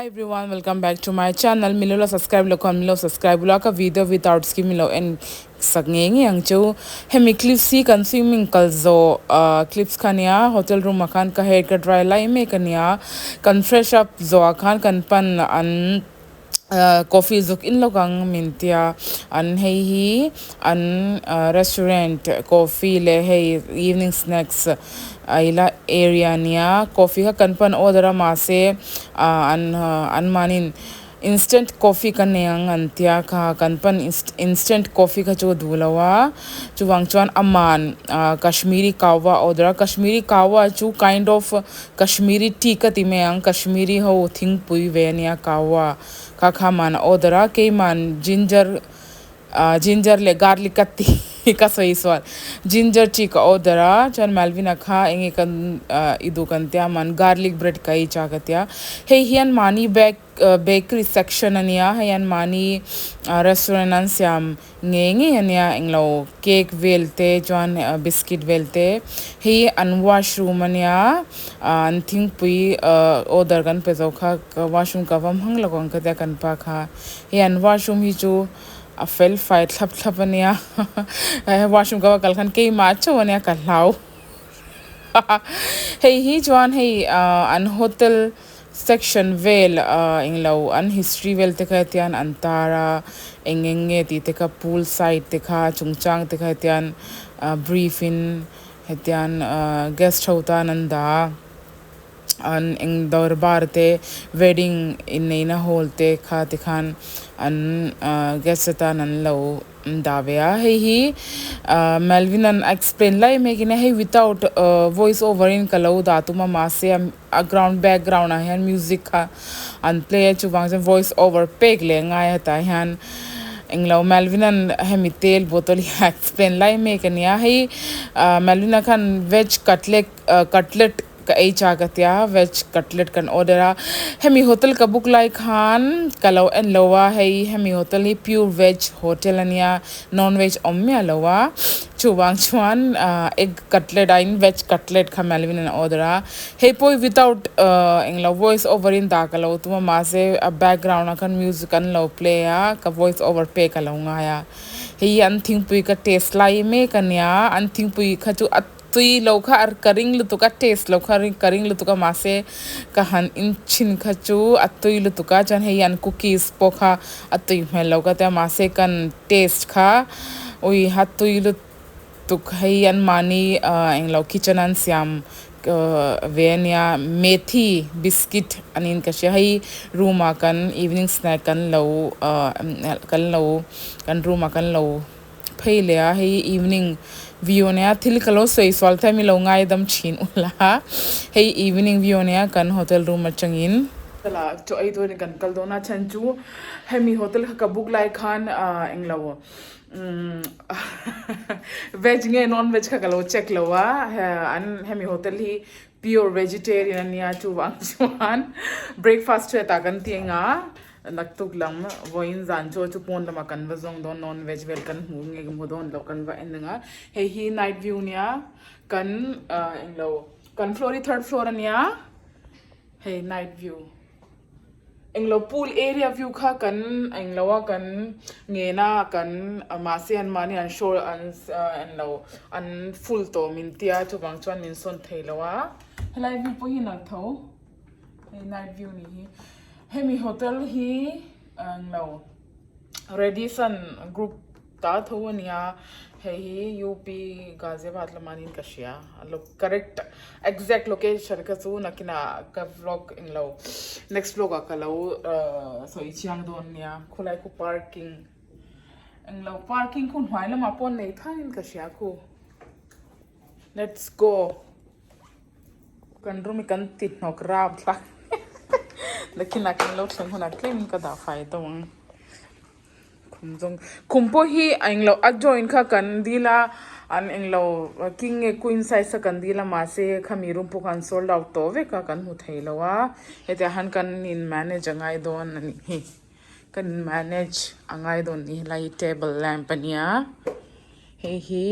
Hi everyone, welcome back to my channel. Milo subscribe lo kon milo subscribe lo ka video without skim milo and sagneng yang chu hemi clips si consuming kalzo clips khania hotel room akan ka hair ka dry lai me kania kan fresh up zo akan kan pan an coffee zuk in logang mintia an hei hi an restaurant coffee le hei evening snacks aila area nia coffee ka kanpan order ma se an manin instant coffee kan yang antia kha kanpan instant coffee ka chu dulawa chuwang chuan aman kashmiri kawa order kashmiri kawa chu kind of kashmiri tea ka ti me ang kashmiri ho thing pui ve nia kawa ka kha man order ke man ginger le garlic ka ti ka soi swal ginger tea ka order chan malvina kha enge kan idu kan tia man garlic bread kai cha ka tia hey hian mani bakery section ania hian mani restaurant an siam nge ania englo cake velte chuan biscuit velte hi an washroom ania an thing pui order kan pe zo kha washroom ka vam hang lagong ka tia kan pa kha hi an washroom hi chu a fel fight thlap ania washroom ka kal khan ke ma chu ania ka hlau hey hi chuan hey an hotel section vel englo an history vel te kha tian antara engenge ti te ka pool side te kha chungchang te kha tian briefing hetian guest hotel nanda an eng dor bar te wedding in neina hall te kha te khan an guest ta nan lo davea hey hi melvin an explain lai making hey without voice over in kalau da tuma ma se a ground background a han music kha an play chu wang voice over pek le ngai ta han englo melvin an hemi tel bottle explain lai making ya hey melvin khan veg cutlet ka ei cha ka tia veg cutlet kan order hemi hotel ka book lai khan kalau en lowa hei hemi hotel hi pure veg hotel ania non veg ommya lowa chuwang chuan egg cutlet in veg cutlet kha melvin an order hei poi without englo voice over in da kalau tuma ma se a background kan music kan lo play ka voice over pe ka lo nga ya hei an thing pui ka taste lai me kanya an thing pui kha chu tui lokha ar karing lu tuka taste lokha karing lu tuka mase ka han in chin kha chu atui lu tuka chan he yan cookies pokha atui me loka ta mase kan taste kha oi hatui lu tuk he yan mani eng lo kitchen an siam venia methi biscuit anin ka she hai room kan evening snack kan lo kan room kan lo phaile a hei evening view ne thil kalo sei swal thami lo ngai dam chin ula hei evening view ne kan hotel room achangin tala to ai do ne kan kal dona chanchu hemi hotel ka book lai khan englo veg nge non veg ka kalo check lawa an hemi hotel hi pure vegetarian ania chu wang chuan breakfast ta kan tinga naktuk lam voin zan cho chu pon lama kan va zong don non veg vel kan hu nge gum don lo kan va enanga he hi night view nia kan englo kan floor third floor ania he night view englo pool area view kha kan englo kan nge na kan masian mani an shore an englo an full to min tia chu bang chuan min son theilawa helai view po hi na tho he night view ni hemi hotel hi no Radisson group ta thonia he hi UP Ghaziabad lamanin kashia correct exact location ka chu nakina ka vlog in lo next vlog ka lo so ichiang don nia khulai ku parking in lo parking kun hwai lama pon nei thain kashia ku let's go kan rumi kan tit nok rab thla lekin akin lo thleng huna claim ka da fai tawang khumjong khumpo hi anglo adjoin kha kan dila an englo king e queen size sa kan dila ma se khami room pu kan sold out to ve ka kan hu theilawa hete han kan in manage angai don ani hi kan manage angai don ni lai table lamp ania he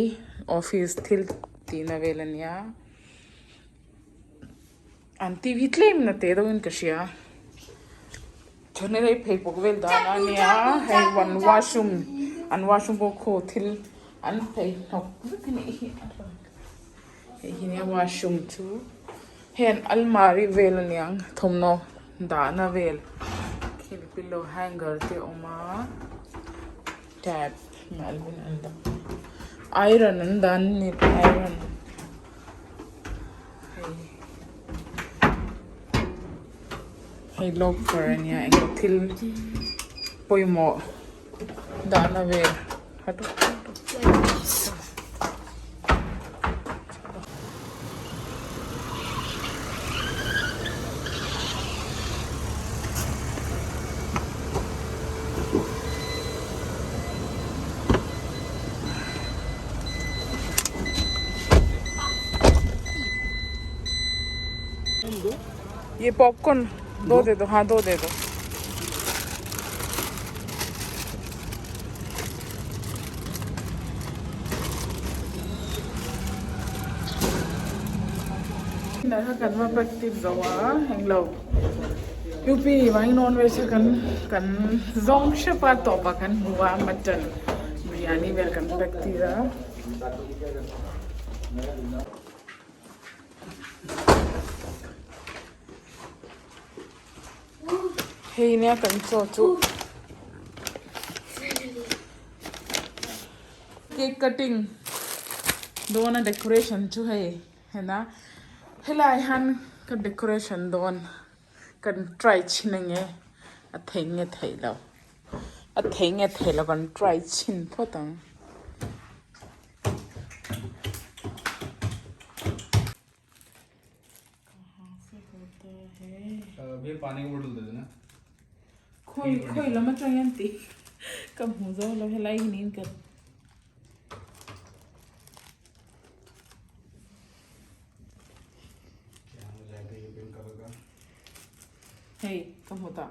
office thil tina velania an tv claim na te do in kashia chone rei phei pok vel da na nia hei one washroom an washroom bo kho thil an phei nok kini hei hinia washroom chu hen almari vel niang thomno da na vel kin pillow hanger te oma tab malvin anda iron and dan ni iron hey log for ania engko thil poimo dana ve hatu ये popcorn दो दे दो हाँ दो दे दो नहा Kanva practice जवा हेंगलो UP wine non veg कन Jong शपा तोपा कन हुआ मटन बिरयानी वेल कन practice hey nia kan so chu cake cutting dona decoration chu hai na helai han ka decoration don kan try chinenge a thenge thailo kan try chin photang ये पानी की बोतल दे देना खोई लमा चाहिए कब हो जाओ लो हेलाई नींद कर क्या हो जाएगा ये पिंक कलर का हे कब होता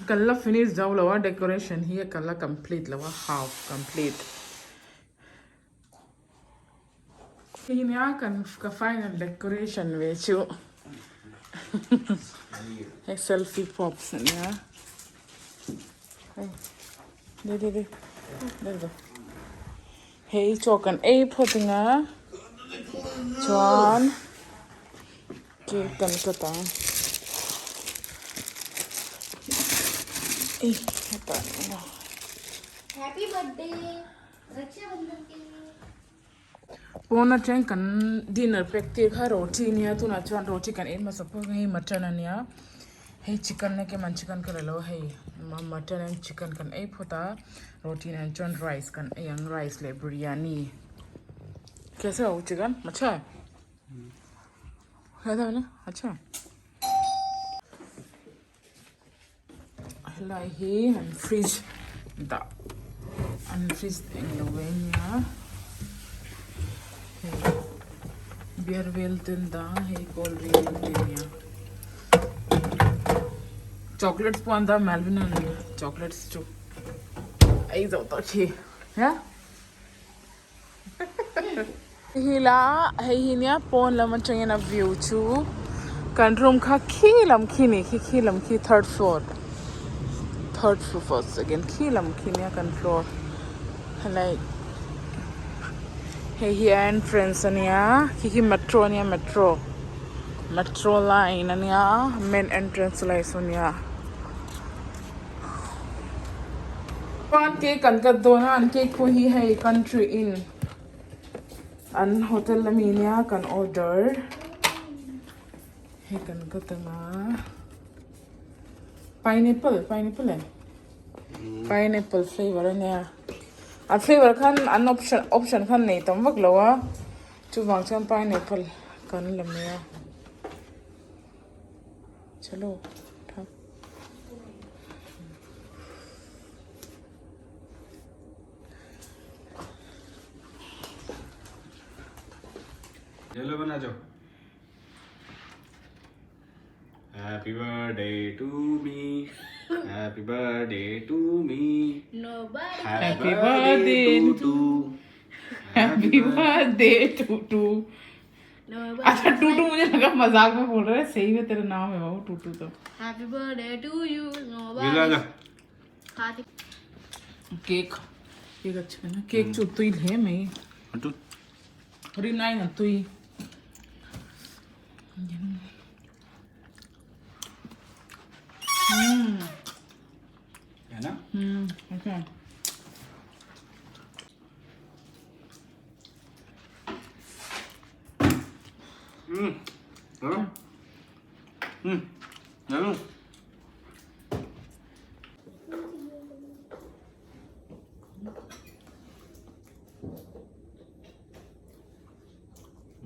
कल्ला फिनिश जाओ लवा डेकोरेशन ही कल्ला कंप्लीट लवा हाफ कंप्लीट हिन्या का फाइनल डेकोरेशन वेचू एक सेल्फी पॉप्स या दे दो हे चोकन ए फोटिंगा चोन के कन कता हैप्पी बर्थडे रक्षाबंधन के पोना ट्रेन कन डिनर पैक खा रोटी निया तू ना चोन रोटी कन ए मसपो गई मटन निया हे चिकन ने के मन चिकन कर लो हे मटन एंड चिकन कन ए फोटा रोटी एंड चोन राइस कन ए यंग राइस ले बिरयानी कैसे हो चिकन अच्छा है है ना अच्छा like here and freeze the unfreeze in the wenya beer well tin da hey cold drink tin chocolates panda Melvin and chocolates too ai zo to chi ha hila hey hinia pon lam changena view chu kan room kha khilam khini khilam khi third floor first again khilam khinya kan floor like hey here entrance ania ki metro line ania main entrance line sonia pan ke kan ka dona an ke ko hi hai country inn an hotel lamina kan order hey kan ka tanga pineapple flavor ania a flavor khan an option khan nei tam wak lawa chu wang cham pineapple kan lamya chalo tha चलो बना जाओ। Happy birthday to me, happy birthday to me, Nobody. Happy birthday to Happy birthday टूटू। Nobody. अच्छा टूटू मुझे लगा मजाक में बोल रहा है, सही में तेरा नाम है बाबू टूटू तो। Happy birthday to you. मिला जा। Nobody. खाते. केक केक अच्छा है ना, केक चुटू ही ले मैं ही हटो। अरे नहीं ना तू ही है ना? अच्छा चलो।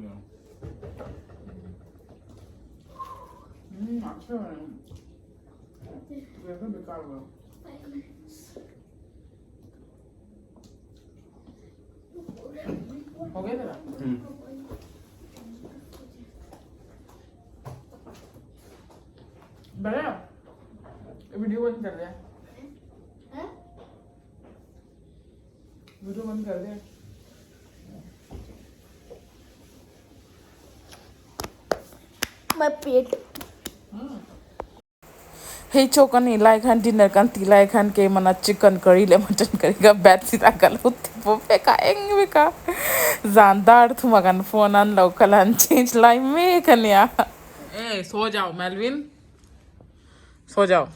चलो। अच्छा है वैसे बेकार हुआ हो गया तेरा बढ़िया वीडियो बंद कर दे वीडियो बंद कर दे My पेट. हे चोकन इलाई खान डिनर kan tilai khan ke mana chicken curry le mutton curry ka bat sita kalau tipo peka eng beka zandar tu makan phonan lokalan change lai me kan ya ए सो जाओ मेलविन सो जाओ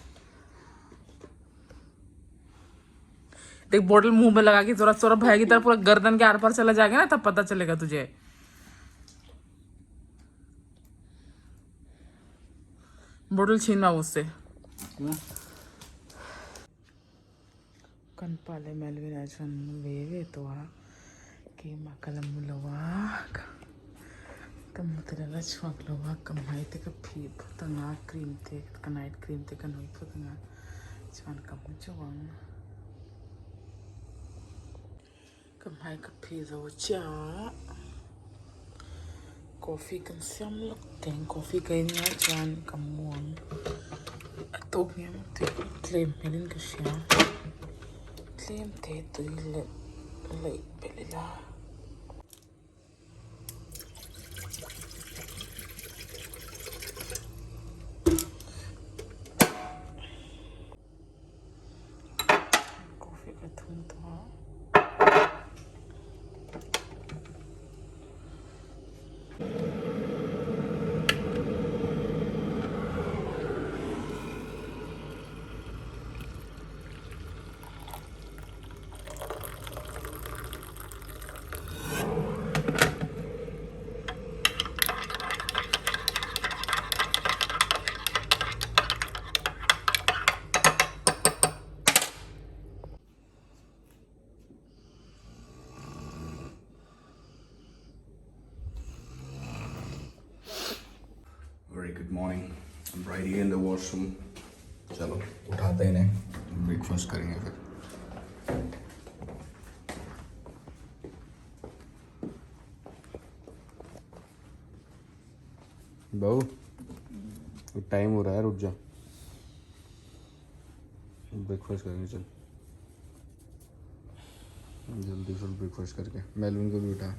देख बोतल मुंह में लगा के जोरा जोरा भाई की तरह पूरा गर्दन के आर पार चला जाएगा ना तब पता चलेगा तुझे बोतल छीनना उससे Kanpale Melvin Ajan Veve Toa Ki Makalam Lawak Kamutella Chwak Lawak Kamai take a peep Tanga cream take a night cream take a no putting a Chwan Kamuchawang Kamai Kapizo Cha Coffee can some look then coffee can Chan Kamuan told me to claim Melin Kashia. Claim te to late Belila. Coffee ka thum to ha. Very good morning. I'm right here in the washroom. चलो उठाते हैं इन्हें breakfast करेंगे फिर बहू time हो रहा है रुक जा ब्रेकफास्ट करेंगे चल जल्दी से ब्रेकफास्ट करके मेलविन को भी उठा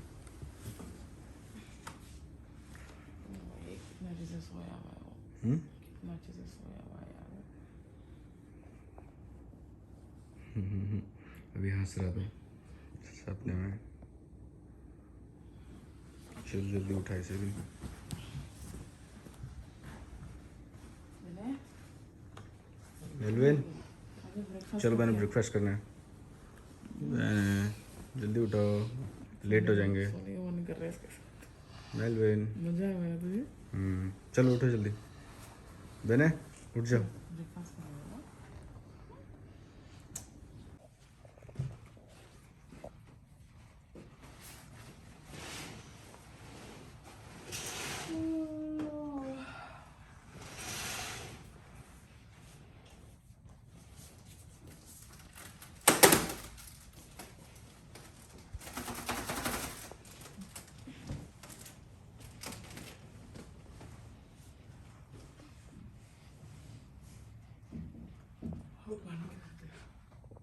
अभी हंस रहा था सपने में चल जल्दी उठा इसे भी मेलविन चलो मैंने ब्रेकफास्ट करना है जल्दी उठो लेट हो जाएंगे मेलविन मजा आया तुझे चलो उठो जल्दी बने उठ जाओ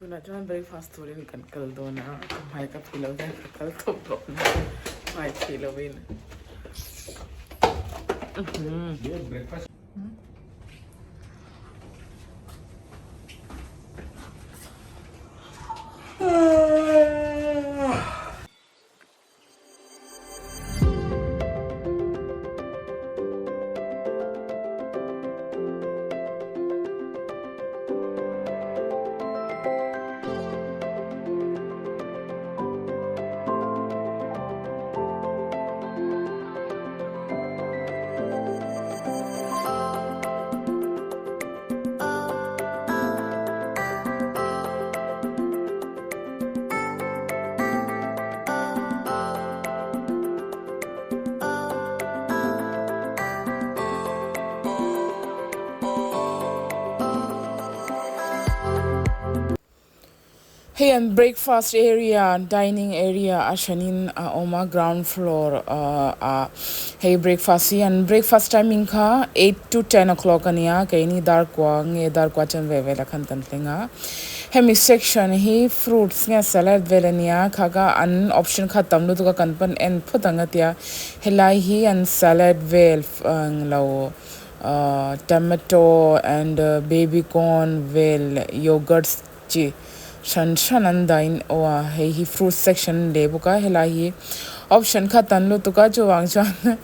Tuna chuan breakfast turin kan kal dona kamhai ka philo den kal thop lo na mai philo win breakfast. Hey, and breakfast area, dining area, ashanin oma ground floor. Hey, breakfast and breakfast timing ka 8 to 10 o'clock ania. Kaini dar kwa chan veve la kan tantlinga. Hemi section hi fruits nga salad velania kaga an option kha tamlu tu ka kanpan en phutangatia. Helai hi and salad vel lao. Tomato and baby corn vel yogurts chi shan andain or he fruit section de buka helahi option khatan lo tuka chuwang chuan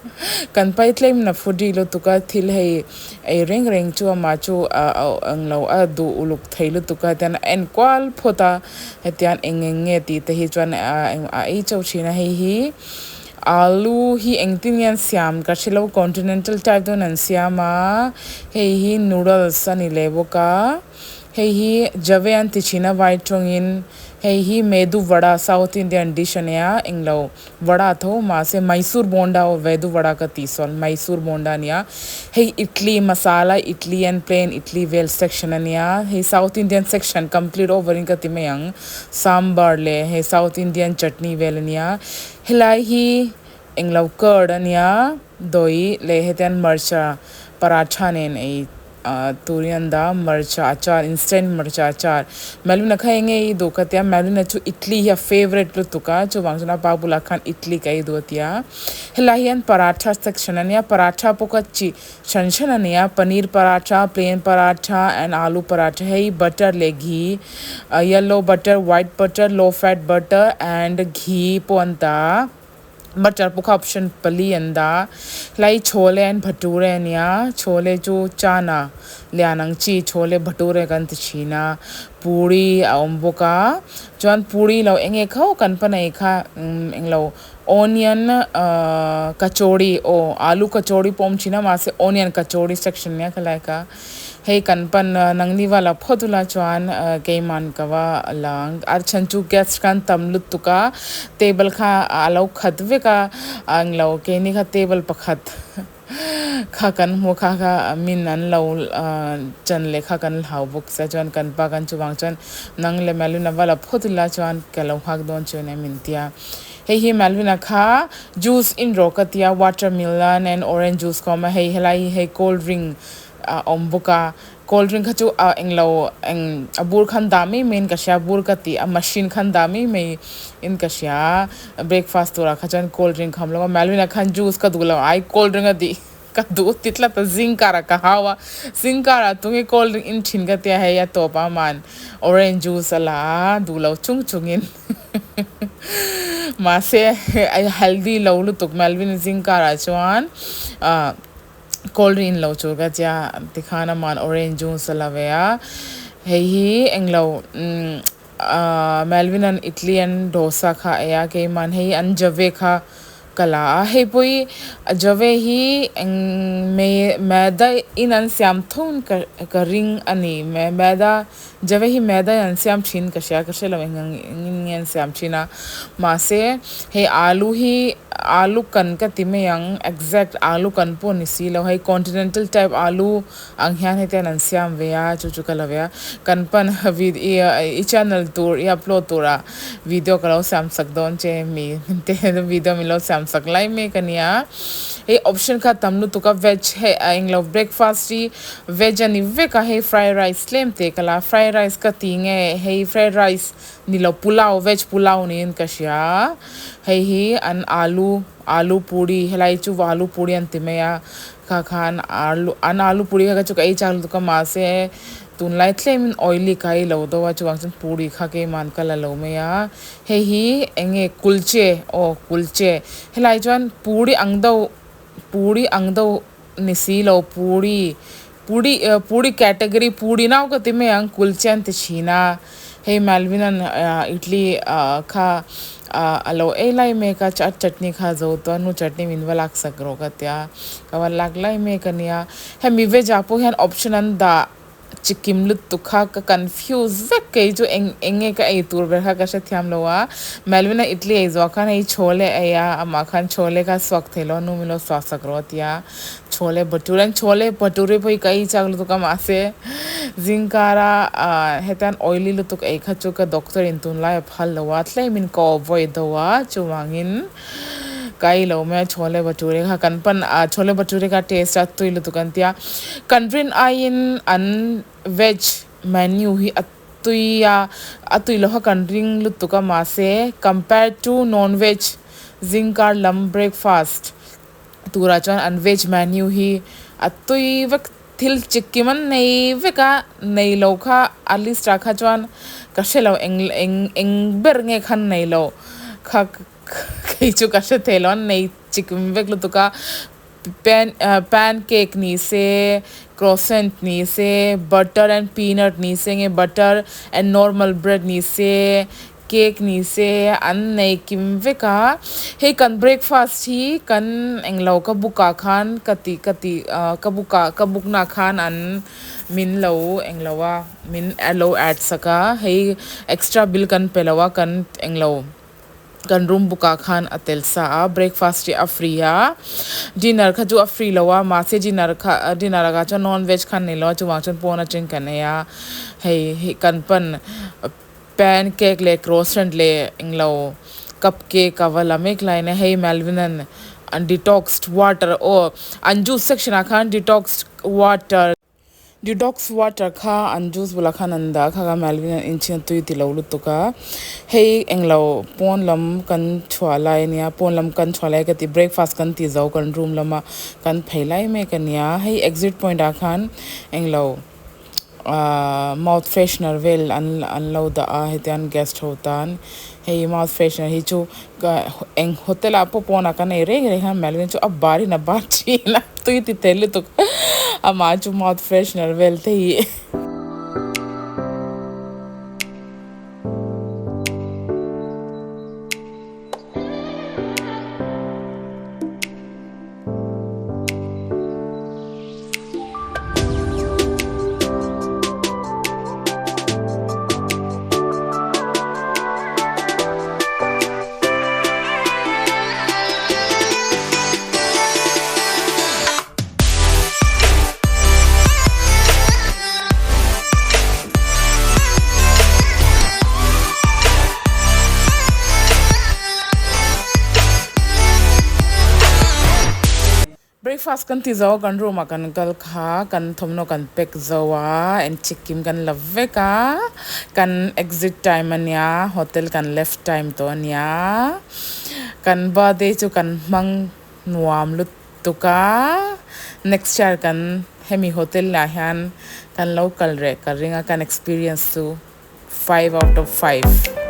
kan pai claim na foodie lo tuka thil hei a reng chu ma chu ang lo a du uluk thailu tuka tan en kwal phota hetian engenge ti te hi chuan a e chau china hei hi alu hi engtinian siam ka chilo continental type don an siama hei hi noodles ani leboka hei hi javean tichina white chongin hei hi medu vada south indian dish ania englo vada tho ma se mysore bonda o vedu vada ka tisol mysore bonda ania hei idli masala idli and plain idli vel section ania hei south indian section complete over in ka timeyang sambar le hei south indian chutney vel ania helai hi englo curd ania doi le heten marcha paratha nen ei turian da marcha achar instant marcha achar meluna khayenge do katya meluna chu idli ya favorite lu tuka chu wangna babula khan idli kai do tia helahian paratha section ania paratha pokachi shanshan ania paneer paratha plain paratha and aloo paratha hey butter le ghee yellow butter white butter low fat butter and ghee ponta मटर पुखा option पली अंदा लाई chole and bhature निया छोले जो चाना लियानंगची छोले भटूरे कंत छीना पूरी अम्बुका John पूरी लो एंगे खाओ कनपन एखा एंगलो ओनियन कचौड़ी ओ आलू कचौड़ी पोम छीना मासे ओनियन कचौड़ी सेक्शन निया खलाएका hey kanpan nangni wala phodula chuan keiman kawa lang ar chanchu guest kan tamlut tuka table kha alo khatwe ka anglo ke ni kha table pakhat kha kan mo kha min an lo chan le kha kan hau buk sa chuan kan pa kan chuwang chuan nang le meluna wala phodula chuan kalo hak don chuan mintia hey hi melvina kha juice in rokatia watermelon and orange juice koma hey helai hey cold drink ombuka cold drink khachu englo eng abur khan dami main kasha bur kati a machine khan dami me in kasha breakfast tora khachan cold drink khamlo melvina khan juice ka dula ai cold drink adi ka du titla ta zinkara ka hawa zinkara tungi cold drink in thin ka tia hai ya topa man orange juice ala dulo chungin ma se ai healthy lo lu tuk melvin zinkara chuan cold drink lo chuga cha dikhana man orange juice lavea hei hi englo melvin an italy and dosa kha ya ke man hei an jave kha kala hei pui jave hi me maida in an siam thun ka ring ani me maida jave hi maida an siam chin ka sha ka shela ngen siam china ma se hei alu hi आलू कन का तिमे yang exact आलू कन po ni si lo hai continental type आलू ang hian he ten an siam ve ya chu chu kala ve kan pan vid I channel tour I upload tura video kalo sam sak don che mi te video mi lo sam sak lai me kania hey option kha tamnu to ka veg hai ing lo breakfast ri veg ani ve ka hey fried rice lem te kala fried rice ka tinge hey fried rice ni lo pulao veg pulao ni in kashya hey hi an आलू पूरी हेलाई चु आलू पूरी अंतिम या खा खान आलू पूरी का चुका चाल तो का मासे तुन लाई थे मिन ऑयली काई लो दो वा चुवांग पूरी खा के मान का लो में या हे ही एंगे कुलचे हेलाई चुवान पूरी अंगदो निसी लो पूरी कैटेगरी पूरी ना को तिमे अंग कुलचे अंत छीना हे मेलविन इडली खा alo e lai me ka chutney kha zo to nu chutney min walak sakro ka tya ka walak lai me ka nia he mi ve ja po hen option an da chikim lut tu kha ka confuse ve ke jo enge ka ei tur ver kha ka she thyam lowa melvina italy ei zo khan ei chole aya ama khan chole ka swak thelo nu milo swa sakro tya chole bhature poi kai chaglu to kam ase zinkara hetan oily lu to ei kha chu ka doctor in tun lai phal lowa thlai min ko avoid dowa chuwangin kai lo me chole bhature kha kan pan chole bhature ka taste atui lu to kan tia convin in an veg menu hi atui lo ha kan ring lu to ka ma se compared to non veg zinkar lam breakfast tura chan an veg menu hi atui vak thil chikkiman nei veka nei lo kha at least rakha chan ka shelo eng ber nge khan nei lo kha kai chu ka she thelon nei chikim vek lu tuka pancake ni se croissant ni se butter and peanut ni se nge butter and normal bread ni se cake ni se an nei kim veka he kan breakfast hi kan englo ka buka khan kati ka bukna khan an min lo englowa min allow at saka he extra bill kan pelawa kan englo kan room buka khan atel sa breakfast a free ya dinner kha ju a free lawa ma se dinner ga cha non veg khan ne lo chu wang chon pona chin kan ya hey kan pan pancake le croissant le inglo cupcake avala make line hey melvinan and detoxed water and juice section khan detox water kha and juice bula khan anda kha melvinan inchin tui ti lo lu to ka hey englo ponlam kan chwala nia ponlam kan chwala ka ti breakfast kan ti zo kan room lama kan phailai me kan ya hey exit point khan englo mouth freshener well unload the hetian guest hotan hey mouth freshener hi chu eng hotel apo pona kan re han melvin chu abari na ba chi na tu ti tele to ama chu mouth freshener well the breakfast kan ti zo kan room kan kal kha kan thomno kan pek zowa and chikim kan love ka kan exit time ania hotel kan left time to ania kan birthday chu kan mang nuam lut tuka next year kan hemi hotel la han kan local re karinga kan experience to 5 out of 5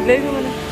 ले गए मैंने